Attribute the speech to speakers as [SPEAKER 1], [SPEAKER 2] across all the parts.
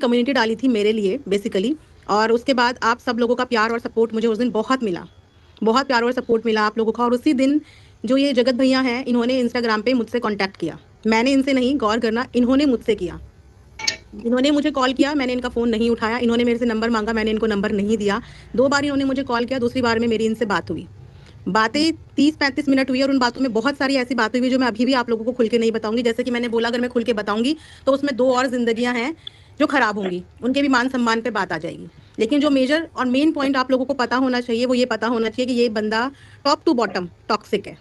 [SPEAKER 1] Community डाली थी मेरे लिए बेसिकली, और उसके बाद आप सब लोगों का प्यार और सपोर्ट मुझे उस दिन बहुत मिला, बहुत प्यार और सपोर्ट मिला आप लोगों का। और उसी दिन जो ये जगत भैया हैं, इन्होंने इंस्टाग्राम पे मुझसे कांटेक्ट किया। मैंने इनसे नहीं, गौर करना, इन्होंने मुझसे किया। इन्होंने मुझे कॉल किया, मैंने इनका फ़ोन नहीं उठाया। इन्होंने मेरे से नंबर मांगा, मैंने इनको नंबर नहीं दिया। 2 बार इन्होंने मुझे कॉल किया, दूसरी बार में मेरी इनसे बात हुई। बातें 30-35 मिनट हुई और उन बातों में बहुत सारी ऐसी बातें हुई जो मैं अभी भी आप लोगों को खुल के नहीं बताऊंगी। जैसे कि मैंने बोला, अगर मैं खुल के बताऊंगी तो उसमें 2 और जिंदगियां हैं जो खराब होंगी, उनके भी मान सम्मान पे बात आ जाएगी। लेकिन जो मेजर और मेन पॉइंट आप लोगों को पता होना चाहिए, वो ये पता होना चाहिए कि ये बंदा टॉप टू बॉटम टॉक्सिक है।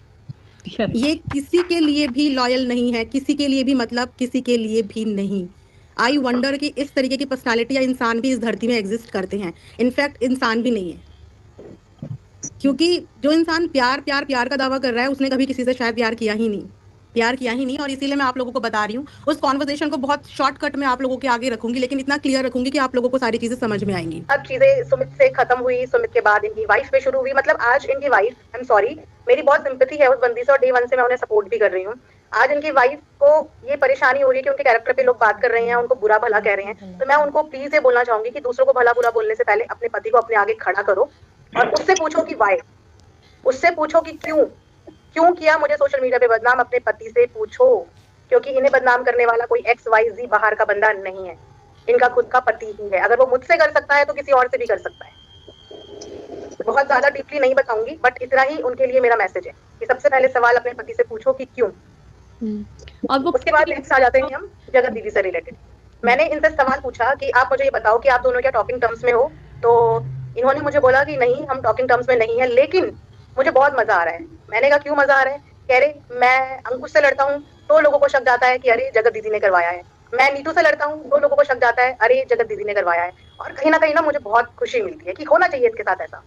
[SPEAKER 1] ये किसी के लिए भी लॉयल नहीं है, किसी के लिए भी, मतलब किसी के लिए भी नहीं। आई वंडर कि इस तरीके की पर्सनालिटी या इंसान भी इस धरती में एग्जिस्ट करते हैं। इनफैक्ट इंसान भी नहीं है, क्योंकि जो इंसान प्यार प्यार प्यार का दावा कर रहा है, उसने कभी किसी से शायद प्यार किया ही नहीं, प्यार किया ही नहीं। और इसीलिए मैं आप लोगों को बता रही हूँ, उस कॉन्वर्सेशन को बहुत शॉर्टकट में आप लोगों के आगे रखूंगी, लेकिन इतना क्लियर रखूंगी कि आप लोगों को सारी चीजें समझ में आएंगी। अब चीजें सुमित से खत्म हुई, सुमित के बाद इनकी वाइफ पे शुरू हुई। मतलब आज इनकी वाइफ, आई एम सॉरी, मेरी बहुत सिंपैथी है उस बंदी से और डे 1 से मैं उन्हें सपोर्ट भी कर रही हूँ। आज इनकी वाइफ को ये परेशानी हो रही है कि उनके कैरेक्टर पे लोग बात कर रहे हैं, उनको बुरा भला कह रहे हैं। तो मैं उनको प्लीज ये बोलना चाहूंगी कि दूसरों को भला बुरा बोलने से पहले अपने पति को अपने आगे खड़ा करो और उससे पूछो कि वाई, उससे पूछो कि क्यों किया मुझे सोशल मीडिया पे बदनाम। अपने पति से पूछो, क्योंकि इन्हें बदनाम करने वाला कोई XYZ बाहर का बंदा नहीं है, इनका खुद का पति ही है। अगर वो मुझसे कर सकता है तो किसी और से भी कर सकता है। बहुत ज्यादा डीपली नहीं बताऊंगी, बट इतना ही उनके लिए मेरा मैसेज है कि सबसे पहले सवाल अपने पति से पूछो कि क्यों। और वो उसके बाद नेक्स्ट आ जाते हैं हम जगत दीदी से रिलेटेड। मैंने इनसे सवाल पूछा कि आप मुझे ये बताओ कि आप दोनों क्या टॉकिंग टर्म्स में हो, तो इन्होंने मुझे बोला कि नहीं, हम टॉकिंग टर्म्स में नहीं है, लेकिन मुझे बहुत मजा आ रहा है। मैंने कहा क्यों मजा आ रहा है? कह रहे मैं अंकुश से लड़ता हूँ तो लोगों को शक जाता है कि अरे जगत दीदी ने करवाया है, मैं नीतू से लड़ता हूँ तो लोगों को शक जाता है अरे जगत दीदी ने करवाया है। और कहीं ना मुझे बहुत खुशी मिलती है कि होना चाहिए इसके साथ ऐसा,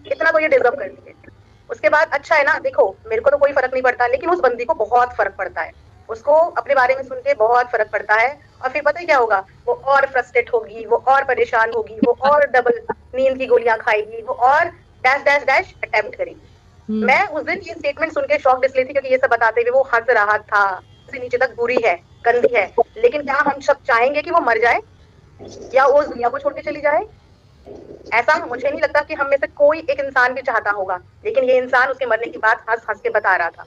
[SPEAKER 1] इतना तो ये डिजर्व करती है। उसके बाद अच्छा है ना, देखो मेरे को तो कोई फर्क नहीं पड़ता, लेकिन उस बंदी को बहुत फर्क पड़ता है, उसको अपने बारे में सुन के बहुत फर्क पड़ता है। और फिर पता है क्या होगा, वो और फ्रस्ट्रेट होगी, वो और परेशान होगी, वो और डबल नींद की गोलियां खाएगी, वो और डैश डैश डैश अटेम्प्ट करेगी। मैं उस दिन ये स्टेटमेंट सुन के शॉक इसलिए थी क्योंकि ये सब बताते हुए वो हंस रहा था, से नीचे तक बुरी है, गंदी है, लेकिन क्या हम सब चाहेंगे कि वो मर जाए या वो उस दुनिया को छोड़ के चली जाए? ऐसा मुझे नहीं लगता कि हम में से कोई एक इंसान भी चाहता होगा, लेकिन ये इंसान उसके मरने की बात हंस हंस के बता रहा था।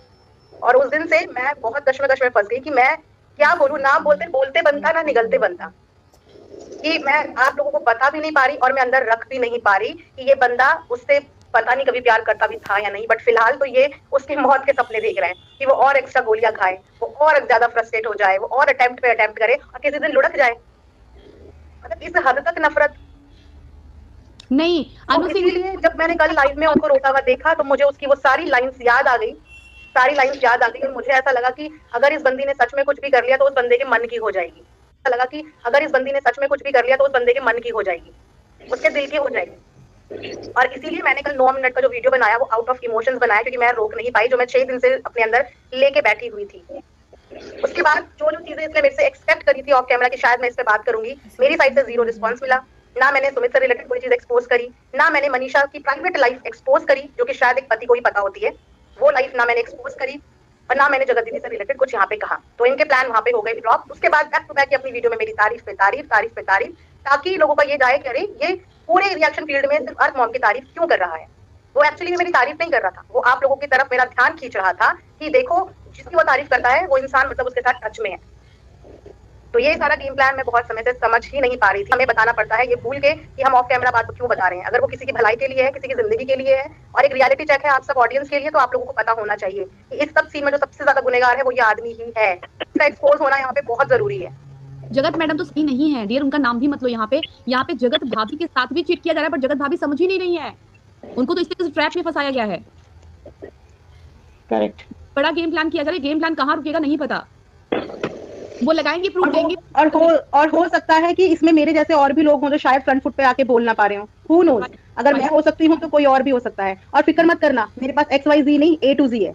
[SPEAKER 1] और उस दिन से मैं बहुत कश्मकश में फंस गई कि मैं क्या बोलूं, ना बोलते बोलते बनता ना निगलते बनता, कि मैं आप लोगों को बता भी नहीं पा रही और मैं अंदर रख भी नहीं पा रही कि ये बंदा उससे पता नहीं कभी प्यार करता भी था या नहीं। बट फिलहाल तो ये उसकी मौत के सपने देख रहे हैं कि वो और एक्स्ट्रा गोलियां खाए, वो और ज्यादा फ्रस्ट्रेट हो जाए, वो और अटेम्प्ट पे अटेम्प्ट करे और किसी दिन लुढ़क जाए। मतलब इस हद तक नफरत नहीं। तो इसीलिए जब मैंने कल लाइव में उनको रोता हुआ देखा तो मुझे उसकी वो सारी लाइंस याद आ गई, सारी लाइंस याद आ गई। और मुझे ऐसा लगा कि अगर इस बंदी ने सच में कुछ भी कर लिया तो उस बंदे के मन की हो जाएगी। ऐसा लगा कि अगर इस बंदी ने सच में कुछ भी कर लिया तो उस बंदे के मन की हो जाएगी, उसके दिल की हो जाएगी। और इसीलिए मैंने कल 9 मिनट का जो वीडियो बनाया वो आउट ऑफ इमोशंस बनाया, क्योंकि मैं रोक नहीं पाई, जो मैं 6 दिन से अपने अंदर लेके बैठी हुई थी। उसके बाद जो चीजें इसने मेरे से एक्सपेक्ट करी थी ऑफ कैमरा की शायद मैं इस पे बात करूंगी, मेरी साइड से 0 रिस्पॉन्स मिला। ना मैंने सुमित से रिलेटेड कोई चीज एक्सपोज करी, ना मैंने मनीषा की प्राइवेट लाइफ एक्सपोज करी, जो कि शायद एक पति को ही पता होती है, वो लाइफ ना मैंने एक्सपोज करी, और ना मैंने जगत दीदी से रिलेटेड कुछ यहाँ पे कहा। तो इनके प्लान वहां पे हो गए फ्लॉप। उसके बाद बैक टू बैक अपनी वीडियो में मेरी तारीफ पे तारीफ, तारीफ पे तारीफ, ताकि लोगों का ये जाए कि अरे ये पूरे रिएक्शन फील्ड में सिर्फ अर्थ मॉम की तारीफ क्यों कर रहा है। वो एक्चुअली मेरी तारीफ नहीं कर रहा था, वो आप लोगों की तरफ मेरा ध्यान खींच रहा था कि देखो जिसकी वो तारीफ करता है वो इंसान मतलब उसके साथ टच में है। तो ये सारा गेम प्लान मैं बहुत समय से समझ ही नहीं पा रही थी। हमें बताना पड़ता है ये भूल के कि हम ऑफ कैमरा बात क्यों बता रहे हैं। अगर वो किसी की भलाई के लिए है, किसी की जिंदगी के लिए है और एक रियलिटी चेक है आप सब ऑडियंस के लिए, तो आप लोगों को पता होना चाहिए कि इस सब सीन में जो सबसे ज्यादा गुनहगार है वो ये आदमी ही है। इसका एक्सपोज होना यहाँ पे बहुत जरूरी है।
[SPEAKER 2] जगत मैडम तो सही नहीं है डियर, उनका नाम भी मत लो यहाँ पे जगत भाभी के साथ भी चीट किया जा रहा है, पर जगत भाभी समझ ही नहीं रही है, उनको तो इस ट्रैप में फंसाया गया है।
[SPEAKER 1] करेक्ट,
[SPEAKER 2] बड़ा गेम प्लान किया जा रहा है, गेम प्लान कहाँ रुकेगा नहीं पता, वो लगाएंगे प्रूफ देंगे।
[SPEAKER 1] और हो सकता है कि इसमें मेरे जैसे और भी लोग हों जो शायद फ्रंट फुट पे आके बोल ना पा रहे हो, हु नोज। अगर मैं हो सकती हूँ तो कोई और भी हो सकता है। और फिक्र मत करना, मेरे पास XYZ नहीं A to Z है।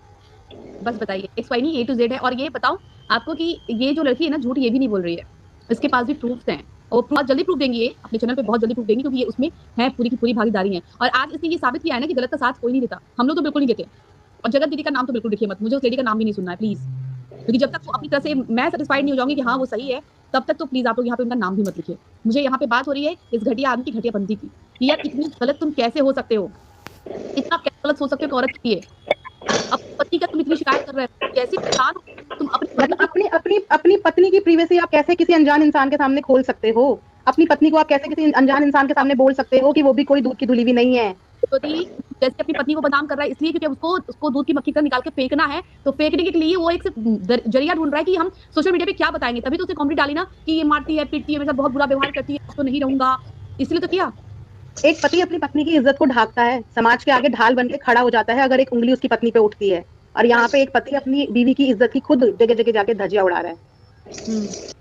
[SPEAKER 2] बस बताइए XY नहीं A to Z है। और ये बताओ आपको कि ये जो लड़की है ना झूठ ये भी नहीं बोल रही है, इसके पास भी प्रूफ्स हैं और बहुत जल्दी प्रूफ देंगी, ये अपने चैनल पे बहुत जल्दी प्रूफ देंगी, क्योंकि ये उसमें है पूरी की पूरी भागीदारी है। और आज इसने ये साबित किया है ना कि गलत का साथ कोई नहीं देता, हम लोग तो बिल्कुल नहीं देते। और जगत दीदी का नाम तो बिल्कुल लिखिए मत, मुझे उस लेडी का नाम भी नहीं सुनना है प्लीज, क्योंकि जब तक वो अपनी तरह से मैं सेटिस्फाइड नहीं हो जाऊंगी कि हाँ वो सही है, तब तक तो प्लीज आप लोग यहाँ पे उनका नाम भी मत लिखिए। मुझे यहाँ पे बात हो रही है इस घटिया आदमी की घटियापंती की, कि यार इतनी गलत तुम कैसे हो सकते हो, इतना कैसे गलत हो सकते हो औरत के लिए। अपनी पति का तुम इतनी शिकायत कर रहे हो, कैसी इंसान हो तुम अपनी पत्नी
[SPEAKER 1] मतलब अपनी पत्नी की प्रिवेसी आप कैसे किसी अनजान इंसान के सामने खोल सकते हो? अपनी पत्नी को आप कैसे किसी अनजान इंसान के सामने बोल सकते हो कि वो भी कोई दूध की धुली भी नहीं है?
[SPEAKER 2] पति जैसे अपनी पत्नी को बदनाम कर रहा है इसलिए क्योंकि उसको दूध की मक्खी का निकाल के फेंकना है, तो फेंकने के लिए वो एक जरिया ढूंढ रहा है कि हम सोशल मीडिया पे क्या बताएंगे। तभी तो उसे कॉमेडी डाली ना कि ये मारती है, पीटती है, मेरे साथ बहुत बुरा व्यवहार करती है, तो नहीं रहूंगा, इसलिए तो किया।
[SPEAKER 1] एक पति अपनी पत्नी की इज्जत को ढाकता है, समाज के आगे ढाल बन के खड़ा हो जाता है अगर एक उंगली उसकी पत्नी पे उठती है, और यहाँ पे एक पति अपनी बीवी की इज्जत की खुद जगह जगह जाके धज्जियां उड़ा रहा है।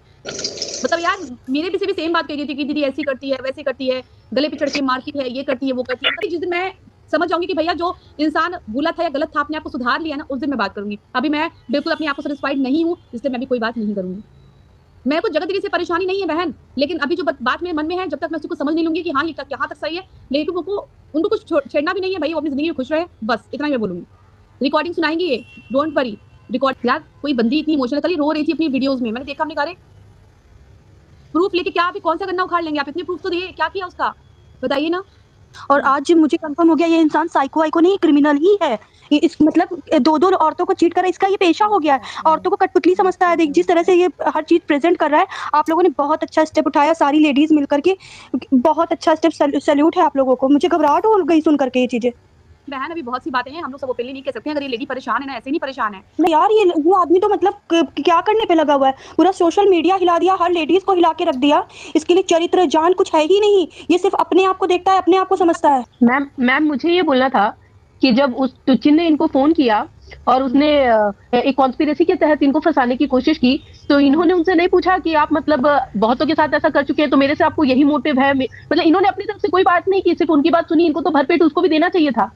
[SPEAKER 2] मतलब यार मेरे भी से भी सेम बात कही थी कि दीदी ऐसी करती है, वैसी करती है, गले पे चढ़ के मारती है, ये करती है, वो करती है। मतलब जिस दिन मैं समझ जाऊंगी कि भैया जो इंसान भूला था या गलत था, अपने आप को सुधार लिया ना, उस दिन मैं बात करूंगी। अभी मैं बिल्कुल अपने आप को सेटिस्फाइड नहीं हूँ, इसलिए मैं भी कोई बात नहीं करूंगी। मेरे को जगत दीदी से परेशानी नहीं है बहन, लेकिन अभी जो बात मेरे मन में है, जब तक मैं उसको समझ नहीं लूंगी कि हाँ ये कहाँ तक सही है, लेकिन उनको कुछ छेड़ना भी नहीं है भाई, वो अपनी जिंदगी में खुश रहे, बस इतना ही मैं बोलूंगी। रिकॉर्डिंग सुनाएंगे ये, डोंट वरी। रिकॉर्ड यार कोई बंदी इतनी इमोशनल कल रो रही थी अपनी वीडियोस में, मैंने देखा, हमने कहा प्रूफ लेके क्या अभी कौन सा गन्ना उखाड़ लेंगे आप, इतने प्रूफ तो दिए, क्या किया उसका बताइए ना।
[SPEAKER 3] और आज मुझे कंफर्म हो गया ये इंसान साइको वाइको नहीं, क्रिमिनल ही है। इस मतलब दो औरतों को चीट कर रहा है, इसका ये पेशा हो गया है। औरतों को कठपुतली समझता है। जिस तरह से ये हर चीज प्रेजेंट कर रहा है, आप लोगों ने बहुत अच्छा स्टेप उठाया, सारी लेडीज मिलकर के, बहुत अच्छा स्टेप, सैल्यूट है आप लोगों को। मुझे घबराहट हो गई सुन करके ये चीजें।
[SPEAKER 2] बहन अभी बहुत सी बातें हैं, हम लोग सब ओपनली नहीं कह सकते हैं। अगर ये लेडी परेशान है ना, ऐसे नहीं परेशान है
[SPEAKER 3] नहीं यार, ये आदमी तो मतलब क्या करने पे लगा हुआ है, पूरा सोशल मीडिया हिला दिया, हर लेडीज को हिला के रख दिया। इसके लिए चरित्र जान कुछ है ही नहीं, ये सिर्फ अपने आप को देखता है, अपने आप को समझता है।
[SPEAKER 4] मैम मुझे ये बोलना था कि जब उस टुचिन ने इनको फोन किया और उसने एक कॉन्स्पिरेसी के तहत इनको फंसाने की कोशिश की, तो इन्होंने उनसे नहीं पूछा कि आप मतलब बहुतों के साथ ऐसा कर चुके हैं, तो मेरे से आपको यही मोटिव है। मतलब इन्होंने अपनी तरफ से कोई बात नहीं की, सिर्फ उनकी बात सुनी, इनको तो भरपेट उसको भी देना चाहिए था।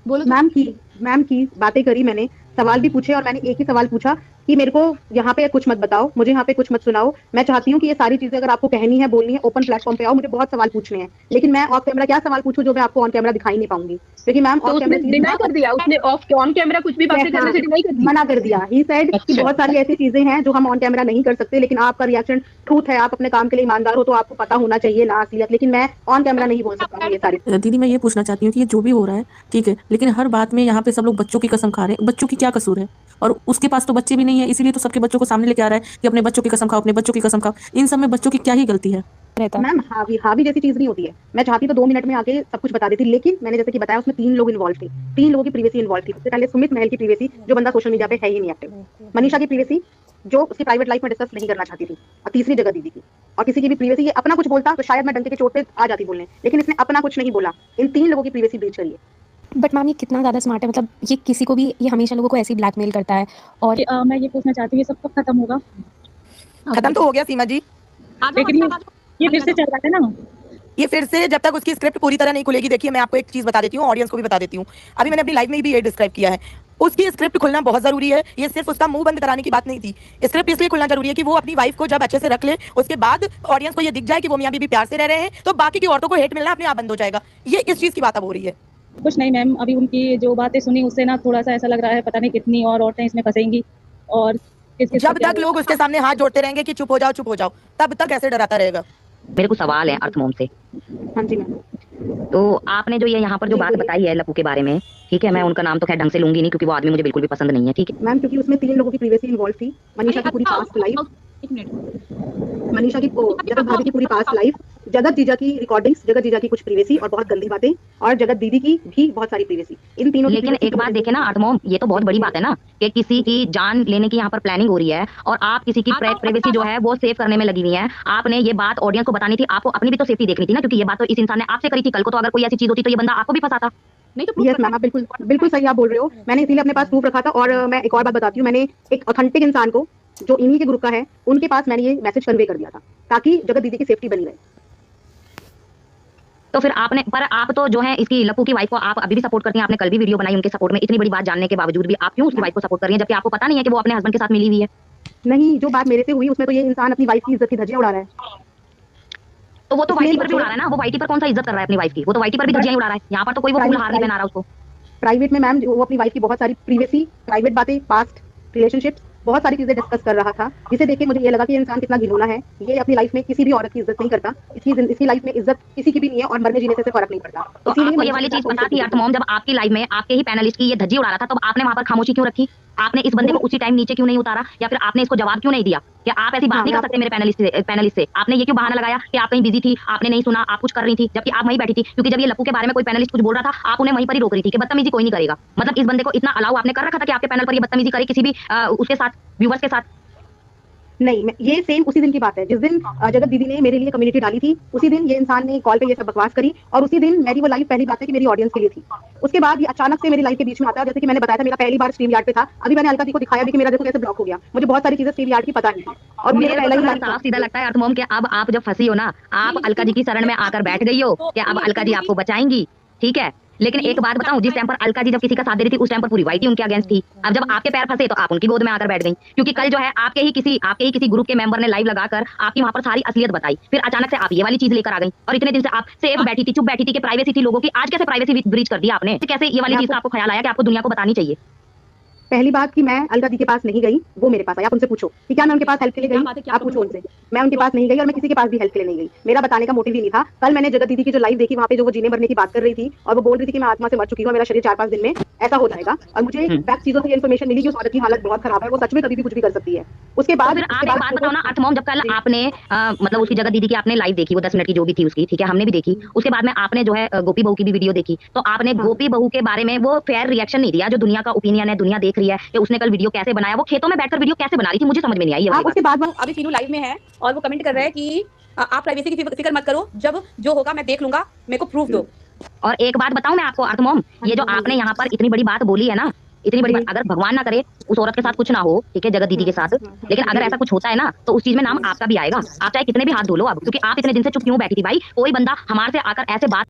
[SPEAKER 1] बोलो। मैम की बातें करी मैंने, सवाल भी पूछे, और मैंने एक ही सवाल पूछा कि मेरे को यहाँ पे कुछ मत बताओ, मुझे यहाँ पे कुछ मत सुनाओ, मैं चाहती हूँ कि ये सारी चीजें अगर आपको कहनी है, बोलनी है, ओपन प्लेटफॉर्म पे आओ, मुझे बहुत सवाल पूछने हैं, लेकिन मैं ऑफ कैमरा क्या सवाल पूछूं जो मैं आपको ऑन कैमरा दिखाई नहीं पाऊंगी, क्योंकि मैम
[SPEAKER 4] ऑफ कैमरा डिनाई कर दिया उसने, ऑन कैमरा कुछ भी बातें करने से डिनाई कर दिया,
[SPEAKER 1] मना कर दिया। ही सेड कि बहुत सारी ऐसी चीजें हैं जो हम ऑन कैमरा नहीं कर सकते, लेकिन आपका रिएक्शन ट्रूथ है, आप अपने काम के लिए ईमानदार हो, तो आपको पता होना चाहिए ना असलियत, लेकिन मैं ऑन कैमरा नहीं बोल सकता हूँ ये सारी।
[SPEAKER 5] दीदी मैं ये पूछना चाहती हूँ कि ये जो भी हो रहा है ठीक है, लेकिन हर बात में यहाँ पे सब लोग बच्चों की कसम खा रहे हैं। बच्चों की क्या कसूर है? और उसके पास तो बच्चे भी नहीं है, इसीलिए तो सबके बच्चों को सामने लेके आ रहा है कि अपने बच्चों की कसम खाओ, अपने बच्चों की कसम खाओ। इन सब में बच्चों की क्या ही गलती है?
[SPEAKER 1] मैम हावी जैसी चीज नहीं होती है। मैं चाहती तो 2 मिनट में आके सब कुछ बता देती, लेकिन मैंने जैसे कि बताया उसमें 3 लोग इन्वॉल्व थे, 3 लोगों की प्रीवेसी इन्वॉल्व थी। सबसे पहले सुमित महल की प्रीवेसी, जो बंदा सोशल मीडिया पे है ही नहीं एक्टिव। मनीषा की प्रीवेसी, जो उसकी प्राइवेट लाइफ में डिस्कस नहीं करना चाहती थी। और तीसरी जगह दीदी की। और किसी की भी प्रीवेसी, ये अपना कुछ बोलता तो शायद मैं डंके के चोट पे आ जाती बोलने, लेकिन इसने अपना कुछ नहीं बोला। इन 3 लोगों की प्रीवेसी ब्रीच करिए।
[SPEAKER 6] बट मैम ये कितना ज़्यादा स्मार्ट है, मतलब ये किसी को भी, ये हमेशा लोगों को ऐसे ही ब्लैकमेल करता है। और
[SPEAKER 7] मैं ये पूछना चाहती हूँ ये सब कब खत्म होगा?
[SPEAKER 8] खत्म तो हो गया सीमा जी,
[SPEAKER 7] लेकिन ये फिर से चल रहा है ना,
[SPEAKER 8] ये फिर से जब तक उसकी स्क्रिप्ट पूरी तरह नहीं खुलेगी। देखिए मैं आपको एक चीज बता देती हूँ, ऑडियंस को भी बता देती हूँ, अभी मैंने अपनी लाइफ में भी ये डिस्क्राइब किया है, उसकी स्क्रिप्ट खुलना बहुत जरूरी है। ये सिर्फ उसका मुंह बंद कराने की बात नहीं थी, स्क्रिप्ट इसलिए खुलना जरूरी है कि वो अपनी वाइफ को जब अच्छे से रख ले, उसके बाद ऑडियंस को ये दिख जाए कि वो मियां बीवी प्यार से रह रहे हैं, तो बाकी की औरतों को हेट मिलना अपने आप बंद हो जाएगा। ये किस चीज की बात अब हो रही है?
[SPEAKER 7] कुछ नहीं मैम, अभी उनकी जो बातें सुनी उससे ना थोड़ा सा ऐसा लग रहा है पता नहीं कितनी और औरतें इसमें फंसेंगी, और
[SPEAKER 8] जब तक लोग उसके सामने हाथ जोड़ते रहेंगे कि चुप हो जाओ, तब तक कैसे डराता रहेगा?
[SPEAKER 9] मेरे को सवाल है अर्थमोम से।
[SPEAKER 1] हाँ जी मैम।
[SPEAKER 9] तो आपने जो ये यहाँ पर जो बात बताई है लप्पू के बारे में, ठीक है, मैं उनका नाम तो खैर ढंग से लूंगी नहीं क्योंकि वो आदमी मुझे बिल्कुल भी पसंद नहीं है, ठीक है
[SPEAKER 1] मैम, क्योंकि उसमें 3 लोगों की प्रीवेसी इन्वॉल्व थी। मनीषा की पूरी पास्ट लाइफ, मनीषा की जगत भाभी की पूरी पास्ट लाइफ, जगत जीजा की रिकॉर्डिंग्स, जगत जीजा की कुछ प्रीवेसी और बहुत गंदी बातें, और जगत दीदी की भी बहुत सारी प्रीवेसी। इन तीनों की
[SPEAKER 9] लेकिन एक बात देखे ना अर्थमोम, ये तो बहुत बड़ी बात है ना कि किसी की जान लेने की यहाँ पर प्लानिंग हो रही है और आप किसी की प्राइवेसी जो है वो सेव करने में लगी हुई है। आपने ये बात ऑडियंस को बतानी थी, आपको अपनी भी तो सेफ्टी देखनी थी ना, क्योंकि ये बात तो इस इंसान ने आपसे करी थी। कल को तो अगर कोई ऐसी चीज होती तो ये बंदा आपको भी फंसाता।
[SPEAKER 2] नहीं तो
[SPEAKER 1] यस मैम, आप बिल्कुल सही आप बोल रहे हो। मैंने इसीलिए अपने पास प्रूफ रखा था। और मैं एक और बात बताती हूँ, मैंने एक ऑथेंटिक इंसान को जो इन्हीं के ग्रुप का है, उनके पास मैंने ये मैसेज कन्वे कर दिया था ताकि जगत दीदी की सेफ्टी बनी रहे।
[SPEAKER 9] तो फिर आपने, पर आप तो जो है इसकी लप्पू की वाइफ को आप अभी भी सपोर्ट करती हैं। आपने कल भी वीडियो बनाई उनके सपोर्ट में, इतनी बड़ी बात जानने के बावजूद भी आप क्यों उसकी वाइफ को सपोर्ट कर रही हैं, जबकि आपको पता नहीं है कि वो अपने हस्बैंड के साथ मिली हुई है?
[SPEAKER 1] नहीं, जो बात मेरे से हुई उसमें तो ये इंसान अपनी वाइफ की इज्जत की धज्जियां उड़ा रहा है।
[SPEAKER 9] तो वो तो वाइटी पर भी उड़ा रहा है ना, वो वाइटी पर कौन सा इज्जत कर रहा है अपनी वाइफ की? वो तो वाइटी पर भी धज्जियां उड़ा रहा है, यहाँ पर तो कोई वो फूल हार नहीं पहना रहा उसको।
[SPEAKER 1] प्राइवेट में मैम वो अपनी वाइफ की बहुत सारी प्रीवेसी, प्राइवेट बातें, पास्ट रिलेशनशिप्स बहुत सारी चीजें डिस्कस कर रहा था, जिसे देख के मुझे ये लगा कि ये इंसान कितना घिनौना है। ये अपनी लाइफ में किसी भी औरत की इज्जत नहीं करता, इसकी लाइफ में इज्जत किसी की भी नहीं है और मरने जीने से फर्क नहीं पड़ता।
[SPEAKER 9] तो आपको ये वाली चीज पता थी अर्थमॉम, जब आपकी लाइफ में आपके ही पैनलिस्ट की ये धज्जी उड़ा रहा था, तब आपने वहां पर खामोशी क्यों रखी? आपने इस बंदे को उसी टाइम नीचे क्यों नहीं उतारा, या फिर आपने इसको जवाब क्यों नहीं दिया? क्या आप ऐसी बात नहीं कर सकते मेरे पैनलिस्ट से? आपने ये क्यों बहाना लगाया कि आप कहीं बिजी थी, आपने नहीं सुना, आप कुछ कर रही थी, जबकि आप वहीं बैठी थी? क्योंकि जब ये लप्पू के बारे में कोई पैनलिस्ट कुछ बोल रहा था, आप उन्हें वहीं पर ही रोक रही थी कि बदतमीजी कोई नहीं करेगा। मतलब इस बंदे को इतना अलाउ आपने कर रखा था कि आपके पैनल पर ये बदतमीजी करे किसी भी उसके साथ, व्यूअर्स के साथ?
[SPEAKER 1] नहीं, ये सेम उसी दिन की बात है जिस दिन जगत दीदी ने मेरे लिए कम्युनिटी डाली थी। उसी दिन ये इंसान ने कॉल पे ये सब बकवास करी और उसी दिन मेरी वो लाइव पहली बात है कि मेरी ऑडियंस के लिए थी। उसके बाद ये अचानक से मेरी लाइव के बीच में आता है। जैसे कि मैंने बताया था, मेरा पहली बार स्ट्रीम यार्ड पे था। अभी मैंने अलका दी को दिखाया भी कि मेरा देखो कैसे ब्लॉक हो गया। मुझे बहुत सारी चीजें स्ट्रीम यार्ड की पता नहीं थी और
[SPEAKER 9] मुझे साफ सीधा लगता है अर्थमॉम कि अब आप जब फंसी हो ना, आप अलका जी की शरण में आकर बैठ गई हो कि अब अलका जी आपको बचाएंगी, ठीक है। लेकिन एक बात बताऊं, जिस टाइम पर अलका जी जब किसी का साथ दे रही थी, उस टाइम पर पूरी वाइट ही उनके अगेंस्ट थी। अब जब आपके पैर फंसे तो आप उनकी गोद में आकर बैठ गई, क्योंकि कल जो है आपके ही किसी ग्रुप के मेंबर ने लाइव लगाकर आपकी वहां पर सारी असलियत बताई। फिर अचानक से आप ये वाली चीज लेकर आ गई और इतने दिन से आप सेफ बैठी थी, चुप बैठी थी कि प्राइवेसी थी लोगों की। आज कैसे प्राइवेसी ब्रीच कर दिया आपने? कैसे ये वाली चीज का आपको ख्याल आया कि आपको दुनिया को बतानी चाहिए?
[SPEAKER 1] पहली बात कि मैं अलका दी के पास नहीं गई, वो मेरे पास आई। आप उनसे पूछो कि क्या मैं उनके पास हेल्प के लिए गई, आप पूछो उनसे। मैं उनके पास नहीं गई और मैं किसी के पास भी हेल्प के लिए नहीं गई। मेरा बताने का मोटिव ही नहीं था। कल मैंने जगत दीदी की जो लाइव देखी, वहाँ पे जो वो जीने मरने की बात कर रही थी और वो बोल रही थी कि मैं आत्मा से मर चुकी हूँ, मेरा शरीर 4-5 दिन में ऐसा हो जाएगा, और मुझे बैक चीजों से इन्फॉर्मेशन मिली कि उस औरत की हालत बहुत खराब है, वो सच में कभी भी कुछ भी कर सकती है। उसके बाद
[SPEAKER 9] फिर आप एक बात बताओ ना अर्थमॉम, जब कल आपने मतलब उसकी जगत दीदी की आपने लाइव देखी, वो 10 मिनट की जो भी थी उसकी, ठीक है, हमने भी देखी। उसके बाद में आपने जो है गोपी बहू की भी वीडियो देखी, तो आपने गोपी बहू के बारे में वो फेयर रिएक्शन नहीं दिया जो दुनिया का ओपिनियन है, दुनिया देख रही है कि उसने कल वीडियो कैसे बनाया। वो खेतों में बैठकर वीडियो कैसे बना रही थी, मुझे समझ में नहीं आई।
[SPEAKER 1] उसके बाद
[SPEAKER 2] अभी सीनू लाइव में है और वो कमेंट कर रहा है कि आप प्राइवेसी की फिक्र मत करो, जब जो होगा मैं देख लूंगा, मेरे को प्रूफ दो।
[SPEAKER 9] और एक बात बताऊं मैं आपको अर्थमॉम, ये जो आपने यहाँ पर इतनी बड़ी बात बोली है ना, इतनी बड़ी बात, अगर भगवान ना करे उस औरत के साथ कुछ ना हो, ठीक है, जगत दीदी के साथ, लेकिन अगर ऐसा कुछ होता है ना, तो उस चीज में नाम आपका भी आएगा। आप चाहे कितने भी हाथ धो लो अब, क्योंकि आप इतने दिन से चुप क्यों बैठी थी भाई? कोई बंदा हमारे से आकर ऐसे बात